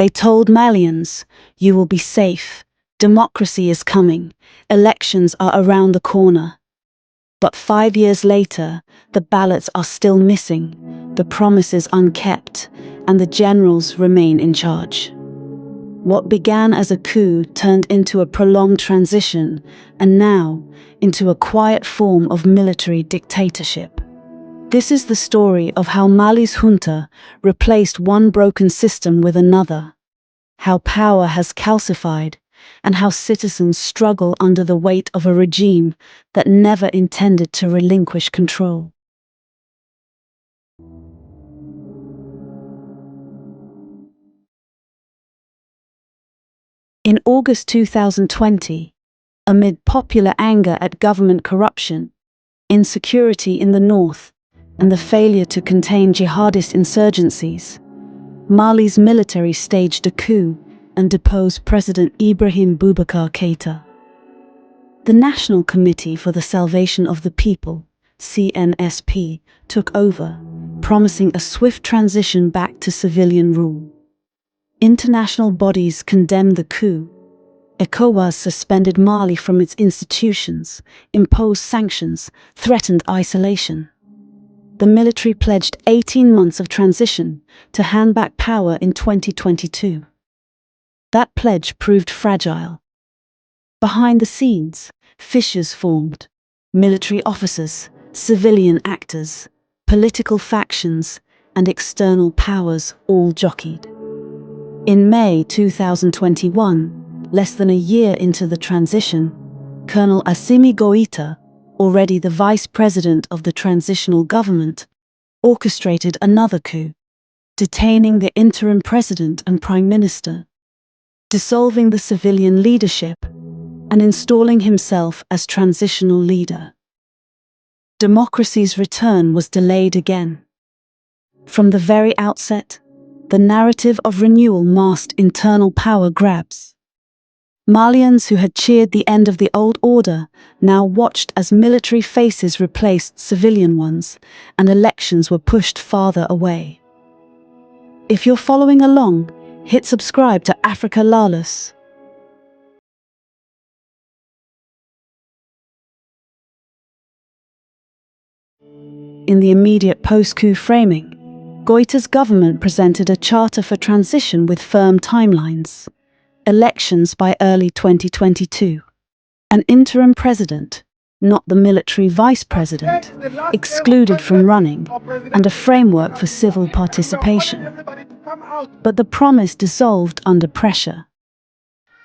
They told Malians, "You will be safe. Democracy is coming. Elections are around the corner." But 5 years later, the ballots are still missing, the promises unkept, and the generals remain in charge. What began as a coup turned into a prolonged transition, and now into a quiet form of military dictatorship. This is the story of how Mali's junta replaced one broken system with another, how power has calcified, and how citizens struggle under the weight of a regime that never intended to relinquish control. In August 2020, amid popular anger at government corruption, insecurity in the north, and the failure to contain jihadist insurgencies, Mali's military staged a coup and deposed President Ibrahim Boubacar Keïta. The National Committee for the Salvation of the People, CNSP, took over, promising a swift transition back to civilian rule. International bodies condemned the coup. ECOWAS suspended Mali from its institutions, imposed sanctions, threatened isolation. The military pledged 18 months of transition to hand back power in 2022. That pledge proved fragile. Behind the scenes, fissures formed. Military officers, civilian actors, political factions, and external powers all jockeyed. In May 2021, less than a year into the transition, Colonel Assimi Goïta, already the vice president of the transitional government, orchestrated another coup, detaining the interim president and prime minister, dissolving the civilian leadership, and installing himself as transitional leader. Democracy's return was delayed again. From the very outset, the narrative of renewal masked internal power grabs. Malians who had cheered the end of the old order now watched as military faces replaced civilian ones, and elections were pushed farther away. If you're following along, hit subscribe to Africa Lawless. In the immediate post-coup framing, Goïta's government presented a charter for transition with firm timelines. Elections by early 2022. An interim president, not the military vice president, excluded from running, and a framework for civil participation. But the promise dissolved under pressure.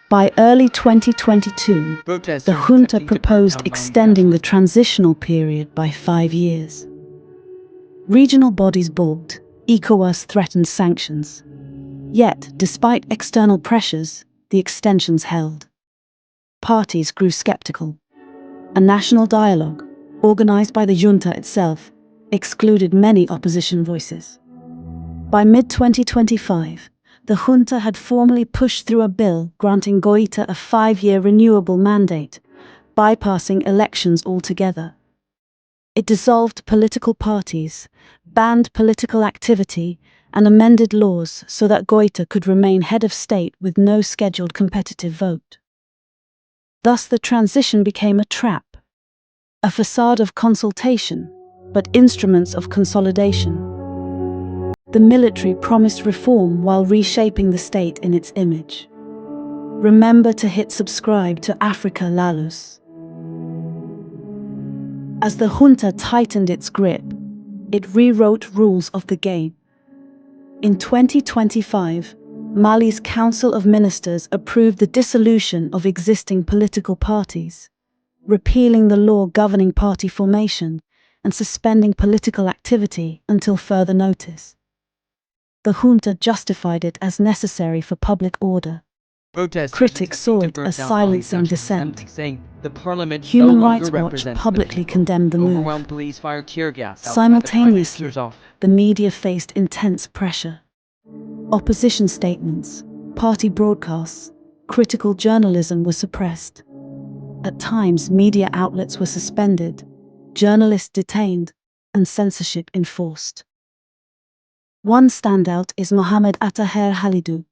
By early 2022, the junta proposed extending the transitional period by 5 years. Regional bodies balked, ECOWAS threatened sanctions. Yet, despite external pressures, the extensions held. Parties grew skeptical. A national dialogue, organized by the junta itself, excluded many opposition voices. By mid-2025, the junta had formally pushed through a bill granting Goïta a 5-year renewable mandate, bypassing elections altogether. It dissolved political parties, banned political activity, and amended laws so that Goïta could remain head of state with no scheduled competitive vote. Thus the transition became a trap, a facade of consultation, but instruments of consolidation. The military promised reform while reshaping the state in its image. Remember to hit subscribe to Africa Lawless. As the junta tightened its grip, it rewrote rules of the game. In 2025, Mali's Council of Ministers approved the dissolution of existing political parties, repealing the law governing party formation and suspending political activity until further notice. The junta justified it as necessary for public order. Critics saw it as silencing dissent. Human Rights Watch publicly condemned the move. Simultaneously, the media faced intense pressure. Opposition statements, party broadcasts, critical journalism were suppressed. At times, media outlets were suspended, journalists detained, and censorship enforced. One standout is Mohamed Attaher Halidou,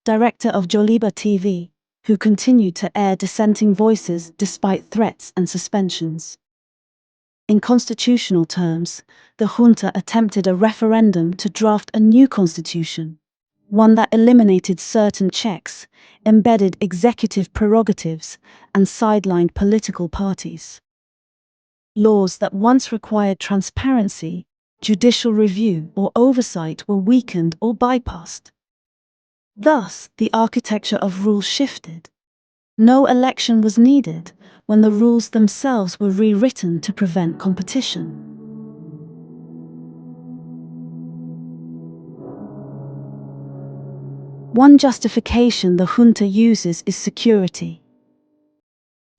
director of Joliba TV, who continued to air dissenting voices despite threats and suspensions. In constitutional terms, the junta attempted a referendum to draft a new constitution, one that eliminated certain checks, embedded executive prerogatives, and sidelined political parties. Laws that once required transparency, judicial review, or oversight were weakened or bypassed. Thus, the architecture of rules shifted. No election was needed when the rules themselves were rewritten to prevent competition. One justification the junta uses is security.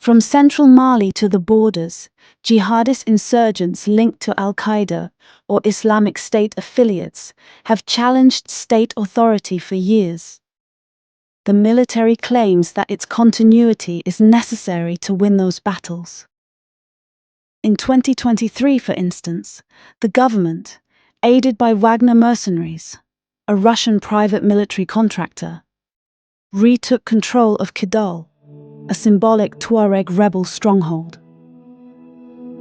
From central Mali to the borders, jihadist insurgents linked to Al-Qaeda or Islamic State affiliates have challenged state authority for years. The military claims that its continuity is necessary to win those battles. In 2023, for instance, the government, aided by Wagner mercenaries, a Russian private military contractor, retook control of Kidal, a symbolic Tuareg rebel stronghold.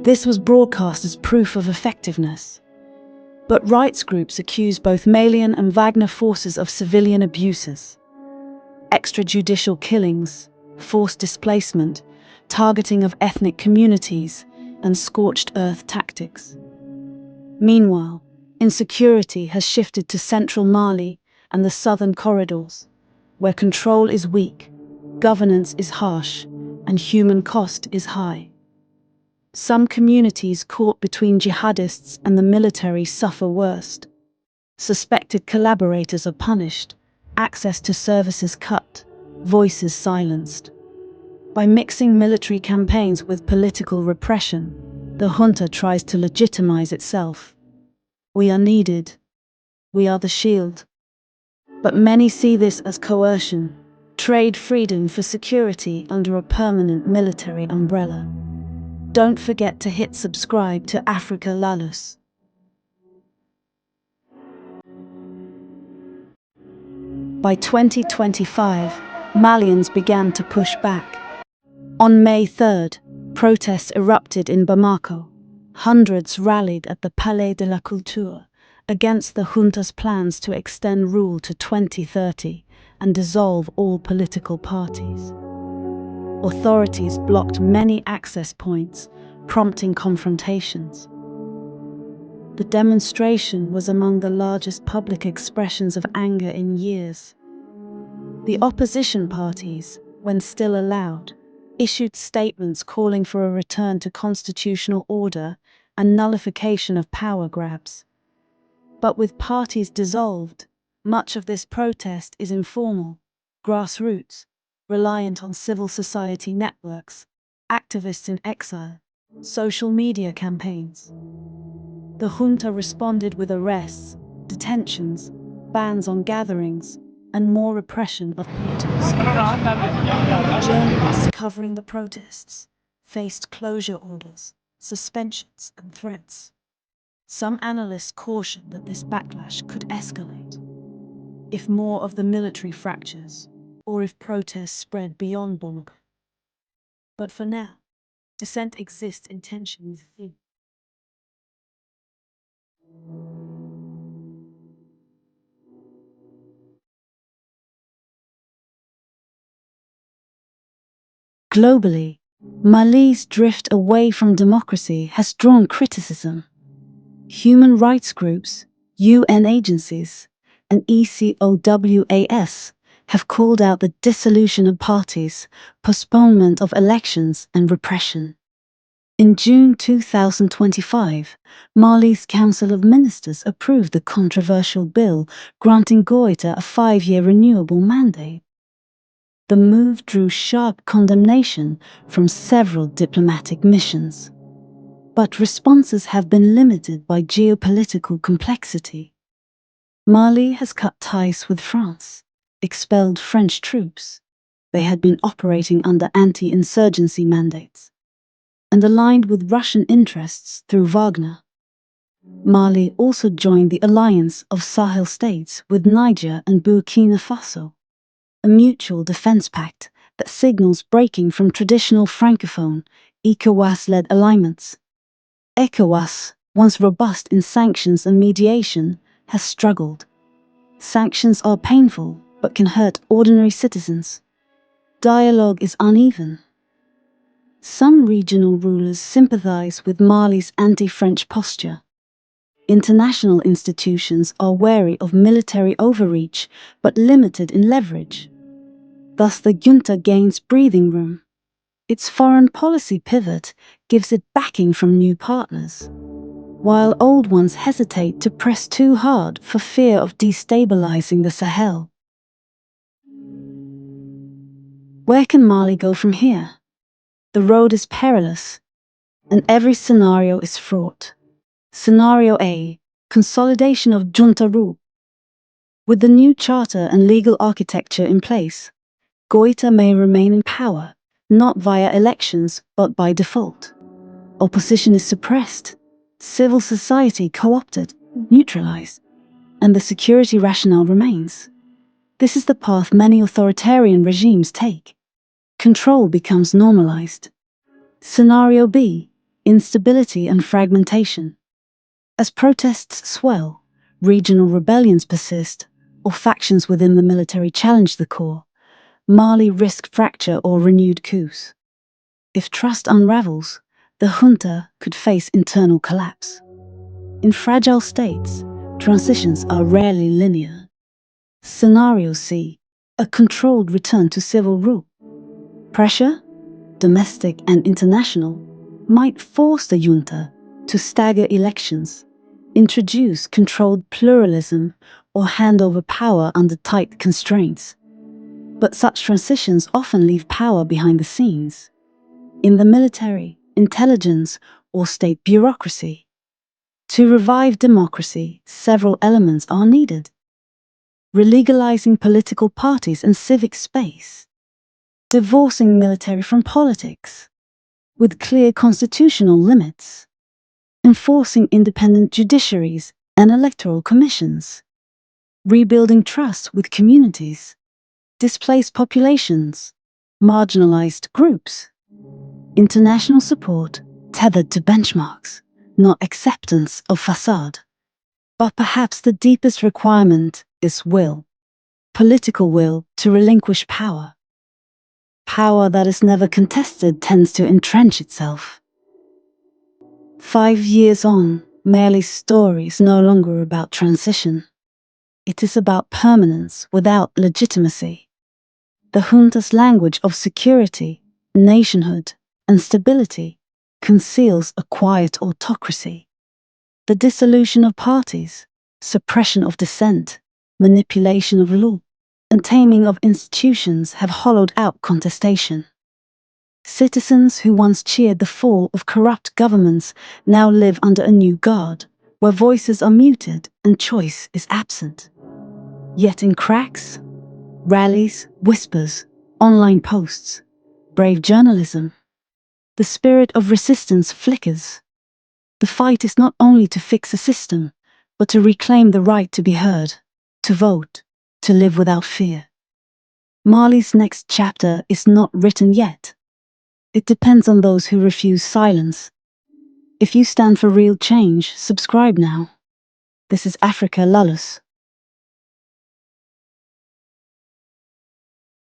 This was broadcast as proof of effectiveness. But rights groups accuse both Malian and Wagner forces of civilian abuses. Extrajudicial killings, forced displacement, targeting of ethnic communities, and scorched earth tactics. Meanwhile, insecurity has shifted to central Mali and the southern corridors, where control is weak, governance is harsh, and human cost is high. Some communities caught between jihadists and the military suffer worst. Suspected collaborators are punished, access to services cut, voices silenced. By mixing military campaigns with political repression, the junta tries to legitimize itself. We are needed. We are the shield. But many see this as coercion, trade freedom for security under a permanent military umbrella. Don't forget to hit subscribe to Africa Lalus. By 2025, Malians began to push back. On May 3rd, protests erupted in Bamako. Hundreds rallied at the Palais de la Culture against the junta's plans to extend rule to 2030 and dissolve all political parties. Authorities blocked many access points, prompting confrontations. The demonstration was among the largest public expressions of anger in years. The opposition parties, when still allowed, issued statements calling for a return to constitutional order and nullification of power grabs. But with parties dissolved, much of this protest is informal, grassroots, reliant on civil society networks, activists in exile, social media campaigns. The junta responded with arrests, detentions, bans on gatherings, and more repression of protests. Journalists covering the protests faced closure orders, suspensions, and threats. Some analysts caution that this backlash could escalate if more of the military fractures or if protests spread beyond Bamako. But for now, dissent exists in tension within. Globally, Mali's drift away from democracy has drawn criticism. Human rights groups, UN agencies, and ECOWAS have called out the dissolution of parties, postponement of elections, and repression. In June 2025, Mali's Council of Ministers approved the controversial bill granting Goita a 5-year renewable mandate. The move drew sharp condemnation from several diplomatic missions. But responses have been limited by geopolitical complexity. Mali has cut ties with France, expelled French troops. They had been operating under anti-insurgency mandates, and aligned with Russian interests through Wagner. Mali also joined the alliance of Sahel states with Niger and Burkina Faso. a mutual defense pact that signals breaking from traditional Francophone, ECOWAS-led alignments. ECOWAS, once robust in sanctions and mediation, has struggled. Sanctions are painful, but can hurt ordinary citizens. Dialogue is uneven. Some regional rulers sympathize with Mali's anti-French posture. International institutions are wary of military overreach, but limited in leverage. Thus, the junta gains breathing room. Its foreign policy pivot gives it backing from new partners, while old ones hesitate to press too hard for fear of destabilizing the Sahel. Where can Mali go from here? The road is perilous, and every scenario is fraught. Scenario A: consolidation of junta rule. With the new charter and legal architecture in place, Goita may remain in power, not via elections, but by default. Opposition is suppressed, civil society co-opted, neutralized, and the security rationale remains. This is the path many authoritarian regimes take. Control becomes normalized. Scenario B: instability and fragmentation. As protests swell, regional rebellions persist, or factions within the military challenge the core, Mali risks fracture or renewed coups. If trust unravels, the junta could face internal collapse. In fragile states, transitions are rarely linear. Scenario C: a controlled return to civil rule. Pressure, domestic and international, might force the junta to stagger elections, introduce controlled pluralism, or hand over power under tight constraints. But such transitions often leave power behind the scenes, in the military, intelligence, or state bureaucracy. To revive democracy, several elements are needed. Relegalizing political parties and civic space. Divorcing military from politics, with clear constitutional limits. Enforcing independent judiciaries and electoral commissions. Rebuilding trust with communities. Displaced populations. Marginalized groups. International support tethered to benchmarks, not acceptance of facade. But perhaps the deepest requirement is will. Political will to relinquish power. Power that is never contested tends to entrench itself. 5 years on, Mali's story is no longer about transition. It is about permanence without legitimacy. The junta's language of security, nationhood, and stability conceals a quiet autocracy. The dissolution of parties, suppression of dissent, manipulation of law, and taming of institutions have hollowed out contestation. Citizens who once cheered the fall of corrupt governments now live under a new guard, where voices are muted and choice is absent. Yet in cracks, rallies, whispers, online posts, brave journalism, the spirit of resistance flickers. The fight is not only to fix a system, but to reclaim the right to be heard, to vote, to live without fear. Mali's next chapter is not written yet. It depends on those who refuse silence. If you stand for real change, subscribe now. This is Africa Lullus.